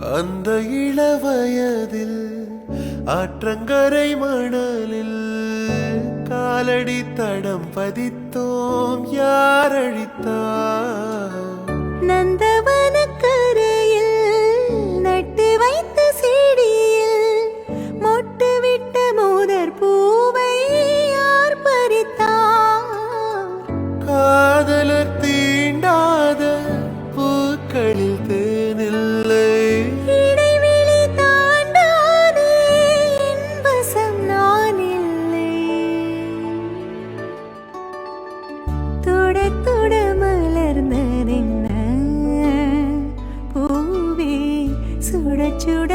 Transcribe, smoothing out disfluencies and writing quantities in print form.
அந்த இளவயதில் ஆற்றங்கரை மணலில் காலடி தடம் பதித்தோம். யார் அழித்தார்? நந்தவன கரையில் நட்டு வைத்த செடியில் மொட்டு விட்ட மோதர் பூவை யார் பறித்தார்? காதலர் தீண்டாத பூக்களில் தேனில்லை. இடைவெளி தாண்டாதே என் வசம் நான் இல்லை. தொட தொட மலர்ந்ததென்ன பூவே சுட சுட